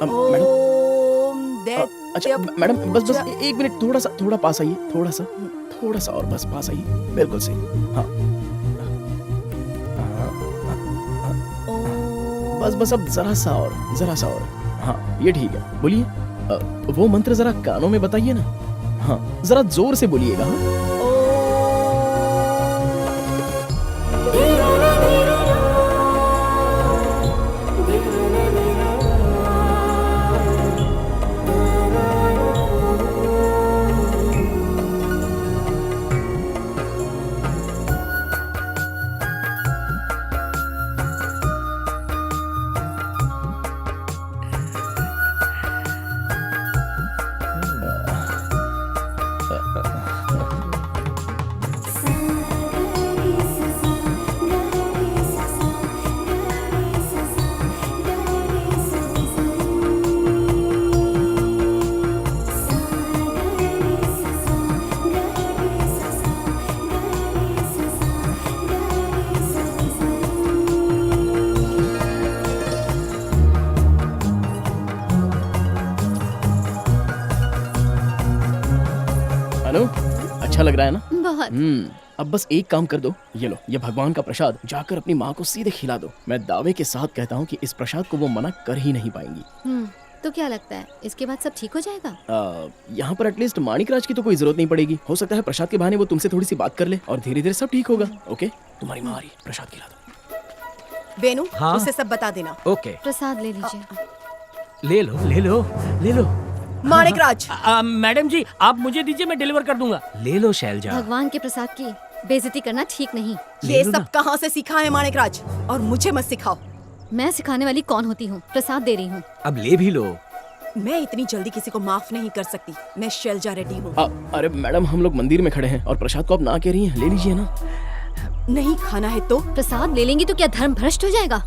Madam ओम दैत्य अच्छा madam बस एक मिनट, थोड़ा पास आइए, थोड़ा सा और बस पास आइए, बिल्कुल सही। हाँ बस अब जरा सा और। हाँ ये ठीक है, बोलिए। वो मंत्र जरा कानों में बताइए ना। हाँ जरा जोर से बोलिएगा। अनु अच्छा लग रहा है ना? बहुत। अब बस एक काम कर दो, ये लो, ये भगवान का प्रसाद, जाकर अपनी माँ को सीधे खिला दो। मैं दावे के साथ कहता हूँ कि इस प्रसाद को वो मना कर ही नहीं पाएंगी। तो क्या लगता है इसके बाद सब ठीक हो जाएगा? यहाँ पर एटलीस्ट माणिकराज की तो कोई जरूरत नहीं पड़ेगी। हो सकता है प्रसाद के बहाने वो तुमसे थोड़ी सी बात कर ले और धीरे धीरे सब ठीक होगा। ओके, तुम्हारी माँ आ रही है, प्रसाद खिला दो। वेनु, हाँ? उसे सब बता देना। ओके, प्रसाद ले लीजिए। ले लो। माणिकराज, मैडम जी आप मुझे दीजिए, मैं डिलीवर कर दूंगा। ले लो शैलजा। भगवान के प्रसाद की बेइज्जती करना ठीक नहीं। ये सब कहाँ से सीखा है माणिकराज? और मुझे मत सिखाओ। मैं सिखाने वाली कौन होती हूँ? प्रसाद दे रही हूँ। अब ले भी लो। मैं इतनी जल्दी किसी को माफ नहीं कर सकती। मैं शैलजा रेड्डी हूँ। अरे मैडम, हम लोग मंदिर में खड़े हैं और प्रसाद को आप ना कह रही हैं, ले लीजिए ना। नहीं खाना है तो? प्रसाद ले लेंगी तो क्या धर्म भ्रष्ट हो जाएगा?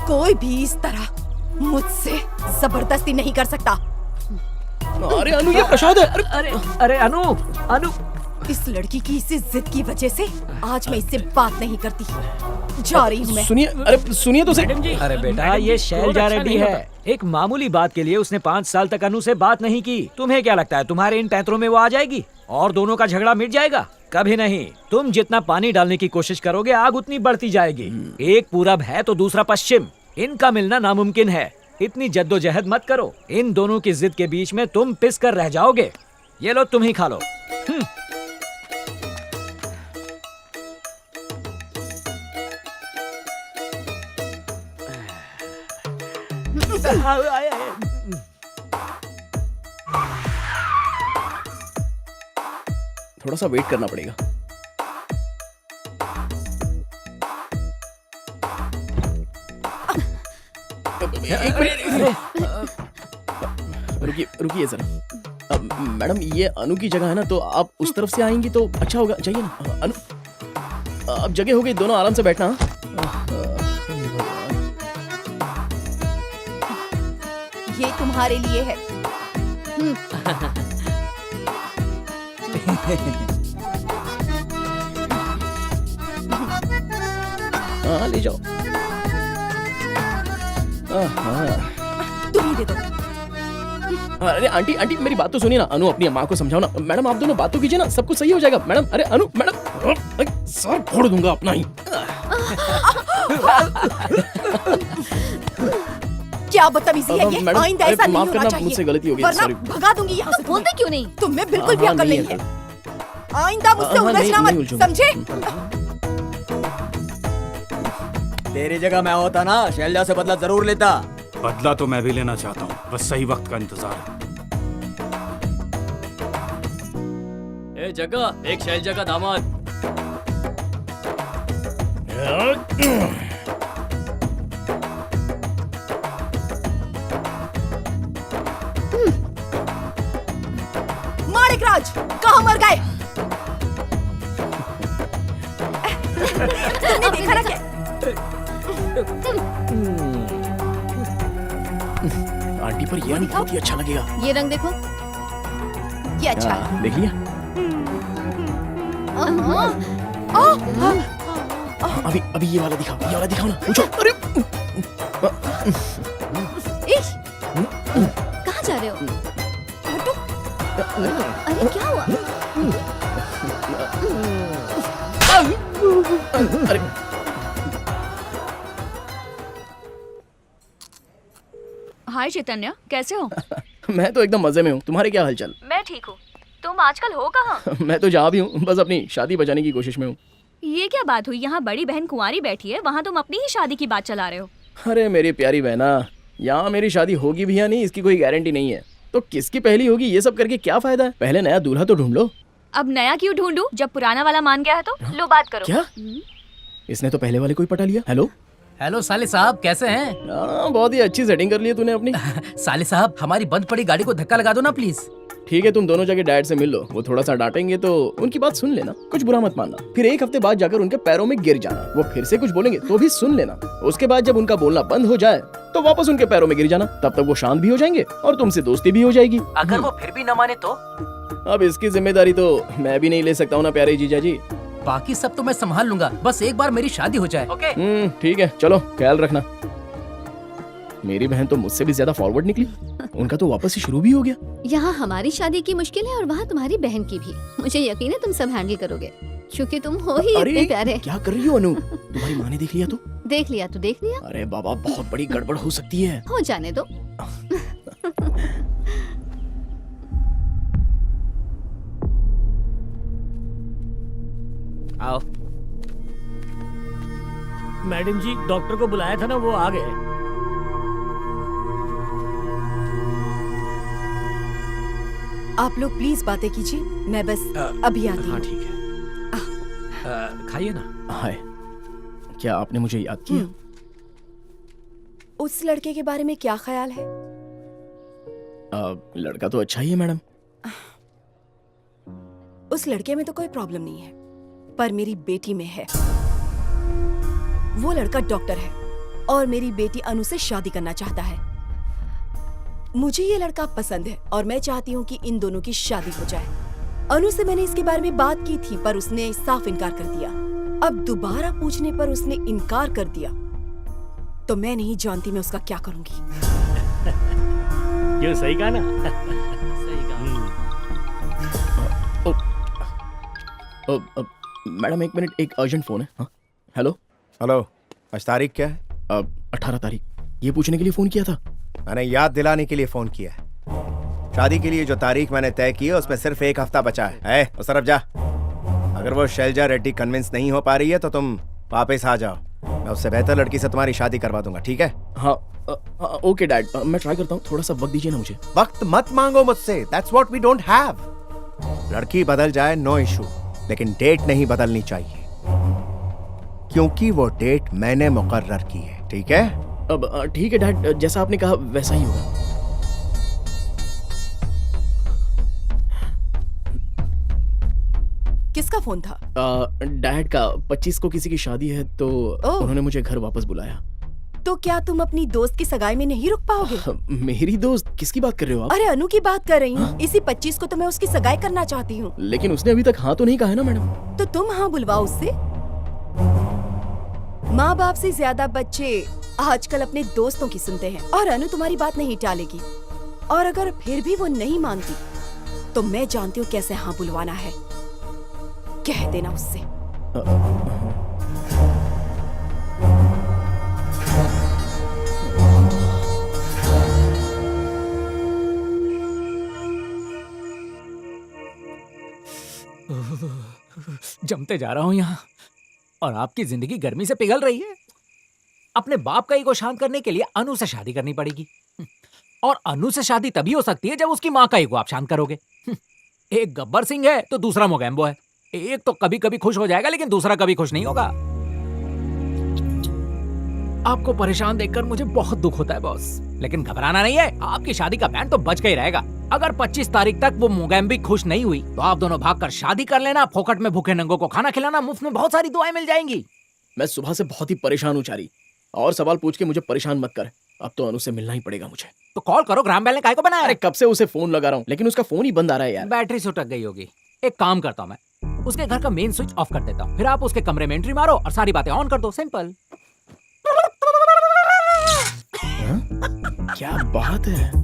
कोई भी इस तरह मुझसे जबरदस्ती नहीं कर सकता। अरे अनु, ये प्रसाद है। अरे अनु, इस लड़की की इसी जिद की वजह से आज मैं इससे बात नहीं करती। जा रही हूँ मैं। सुनिए तो सही। मैडम जी, अरे बेटा, मैडम जी, ये शैलजा अच्छा रेड्डी नहीं है। एक मामूली बात के लिए उसने 5 साल तक अनु से बात नहीं की। तुम्हें क्या लगता है तुम्हारे इन पैंतरों में वो आ जाएगी और दोनों का झगड़ा मिट जाएगा? कभी नहीं। तुम जितना पानी डालने की कोशिश करोगे, आग उतनी बढ़ती जाएगी। एक पूरब है तो दूसरा पश्चिम, इनका मिलना नामुमकिन है। इतनी जद्दोजहद मत करो। इन दोनों की जिद के बीच में तुम पिस कर रह जाओगे। ये लो, तुम ही खा लो। थोड़ा सा वेट करना पड़ेगा। रुकिए जरा। मैडम, ये अनु की जगह है ना, तो आप उस तरफ से आएंगी तो अच्छा होगा। चाहिए ना अनु? अब जगह हो गई, दोनों आराम से बैठना। ये तुम्हारे लिए है। हाँ ले जाओ। तुम ही दे दो। अरे आंटी मेरी बात तो सुनिए ना। अनु, अपनी माँ को समझाओ ना। मैडम, आप दोनों बातों कीजिए ना, सब कुछ सही हो जाएगा। मैडम, अरे अनु, मैडम, सर फोड़ दूंगा अपना ही। क्या बदतमीजी है ये? मैडम, आइंदा ऐसा नहीं माफ होना करना, चाहिए। मुझसे गलती हो गई, वरना सॉरी। भगा दूंगी यहाँ से। बोलते क्यों नहीं? तुम्हें बिल्कुल भी अकल नहीं है। आइंदा मुझसे हाँ, उलझना नहीं मत, उलझूंगा। समझे? तेरी जगह मैं होता ना, शैलजा से बदला जरूर लेता। बदला तो मैं भी लेना चाहता हूँ, बस सही वक्त का इंतजार है। ए जगह, एक शैलजा का दामाद। माणिकराज, कहाँ मर गए? तुमने देखा ना क्या? आंटी पर ये बहुत ही अच्छा लगेगा। ये रंग देखो। ये अच्छा है। देख लिया? अभी ये वाला दिखाओ, ना। पूछो। अरे इश, कहाँ जा रहे हो? अरे क्या हुआ? अरे हाय चैतन्य, कैसे हो? मैं तो एकदम मजे में हूँ। तुम्हारे क्या हालचाल? मैं ठीक हूँ। तुम आजकल हो कहाँ? मैं तो जहाँ भी हूँ बस अपनी शादी बचाने की कोशिश में हूँ। ये क्या बात हुई? यहाँ बड़ी बहन कुंवारी बैठी है, वहाँ तुम अपनी ही शादी की बात चला रहे हो। अरे मेरी प्यारी बहना, यहाँ मेरी शादी होगी भी या नहीं इसकी कोई गारंटी नहीं है, तो किसकी पहली होगी ये सब करके क्या फायदा है? पहले नया दूल्हा तो ढूंढ लो। अब नया क्यों ढूंढूं जब पुराना वाला मान गया है? तो लो बात करो। क्या? इसने तो पहले वाले को ही पटा लिया। हेलो हेलो साले साहब, कैसे हैं? हाँ, बहुत ही अच्छी सेटिंग कर ली है तूने अपनी। साले साहब, हमारी बंद पड़ी गाड़ी को धक्का लगा दो ना प्लीज। ठीक है, तुम दोनों जाके डैड से मिल लो। वो थोड़ा सा डांटेंगे तो उनकी बात सुन लेना, कुछ बुरा मत मानना। फिर एक हफ्ते बाद जाकर उनके पैरों में गिर जाना। वो फिर से कुछ बोलेंगे तो भी सुन लेना। उसके बाद जब उनका बोलना बंद हो जाए तो वापस उनके पैरों में गिर जाना। तब तक वो शांत भी हो जाएंगे और तुमसे दोस्ती भी हो जाएगी। अगर वो फिर भी न माने तो? अब इसकी जिम्मेदारी तो मैं भी नहीं ले सकता हूँ ना प्यारे जीजा जी। बाकी सब तो मैं संभाल लूंगा, बस एक बार मेरी शादी हो जाए। ओके? ठीक है, चलो ख्याल रखना। मेरी बहन तो मुझसे भी ज्यादा फॉरवर्ड निकली। उनका तो वापस ही शुरू भी हो गया। यहाँ हमारी शादी की मुश्किल है और वहाँ तुम्हारी बहन की भी। मुझे यकीन है तुम सब हैंडल करोगे, क्योंकि तुम हो ही इतने प्यारे। क्या कर रही हो अनु? तुम्हारी माँ ने देख लिया तो? देख लिया तो देख लिया। अरे बाबा, बहुत बड़ी गड़बड़ हो सकती है। हो जाने दो। आओ। मैडम जी, डॉक्टर को बुलाया था ना, वो आ गए। आप लोग प्लीज बातें कीजिए, मैं बस अभी आती हाँ हूँ। ठीक है। खाइए ना। हाय, क्या आपने मुझे याद किया? उस लड़के के बारे में क्या ख्याल है? लड़का तो अच्छा ही है मैडम। उस लड़के में तो कोई प्रॉब्लम नहीं है, पर मेरी बेटी में है। वो लड़का डॉक्टर है और मेरी बेटी अनु से शादी करना चाहता है। मुझे ये लड़का पसंद है और मैं चाहती हूँ कि इन दोनों की शादी हो जाए। अनु से मैंने इसके बारे में बात की थी, पर उसने साफ इनकार कर दिया। अब दोबारा पूछने पर उसने इनकार कर दिया, तो मैं नहीं जानती मैं उसका क्या करूंगी। क्यों, सही कहा ना? सही कहा। मैडम एक मिनट, एक अर्जेंट फोन है। हाँ हेलो। हेलो, आज तारीख क्या है? 18 तारीख। ये पूछने के लिए फोन किया था। मैंने याद दिलाने के लिए फोन किया है। शादी के लिए जो तारीख मैंने तय की है उसमें सिर्फ एक हफ्ता बचा है। उस तरफ जा। अगर वो शैलजा रेड्डी कन्विंस नहीं हो पा रही है तो तुम वापस आ जाओ। मैं उससे बेहतर लड़की से तुम्हारी शादी करवा दूंगा, ठीक है? हाँ ओके डैड, मैं ट्राई करता हूँ। थोड़ा सा वक्त दीजिए ना मुझे। वक्त मत मांगो मुझसे, that's what we don't have. लड़की बदल जाए नो इशू, लेकिन डेट नहीं बदलनी चाहिए, क्योंकि वो डेट मैंने मुकर्रर की है, ठीक है? अब ठीक है डैड, जैसा आपने कहा वैसा ही होगा। किसका फोन था? डैड का। 25 को किसी की शादी है तो उन्होंने मुझे घर वापस बुलाया। तो क्या तुम अपनी दोस्त की सगाई में नहीं रुक पाओगे? मेरी दोस्त? किसकी बात कर रहे हो आप? अरे अनु की बात कर रही हूँ। इसी 25 को तो मैं उसकी सगाई करना चाहती हूँ। लेकिन उसने अभी तक हाँ तो नहीं कहा है ना मैडम। तो तुम हाँ बुलवाओ उससे। माँ बाप से ज्यादा बच्चे आजकल अपने दोस्तों की सुनते हैं, और अनु तुम्हारी बात नहीं टालेगी। और अगर फिर भी वो नहीं मानती तो मैं जानती हूँ कैसे हाँ बुलवाना है। कह देना उससे। जमते जा रहा हूँ यहाँ, और आपकी जिंदगी गर्मी से पिघल रही है। अपने बाप का ईगो शांत करने के लिए अनु से शादी करनी पड़ेगी, और अनु से शादी तभी हो सकती है जब उसकी माँ का ईगो आप शांत करोगे। एक गब्बर सिंह है तो दूसरा मोगैम्बो है। एक तो कभी कभी खुश हो जाएगा, लेकिन दूसरा कभी खुश नहीं होगा। आपको परेशान देखकर मुझे बहुत दुख होता है बॉस, लेकिन घबराना नहीं है। आपकी शादी का बैंड तो बच के ही रहेगा। अगर 25 तारीख तक वो मोगैम्बी खुश नहीं हुई तो आप दोनों भागकर शादी कर लेना। फोकट में भूखे नंगों को खाना खिलाना, मुफ्त में बहुत सारी दुआएं मिल जाएंगी। मैं सुबह से बहुत ही परेशान हूँ चारी, और सवाल पूछ के मुझे परेशान मत कर। अब तो अनु से मिलना ही पड़ेगा मुझे। तो कॉल करो, ग्राम बेल ने काहे को बनाया? अरे कब से उसे फोन लगा रहा हूँ, लेकिन उसका फोन ही बंद आ रहा है यार। बैटरी सुटक गई होगी। एक काम करता हूँ, मैं उसके घर का मेन स्विच ऑफ कर देता हूँ, फिर आप उसके कमरे में एंट्री मारो और सारी बातें ऑन कर दो। सिंपल। क्या बात है।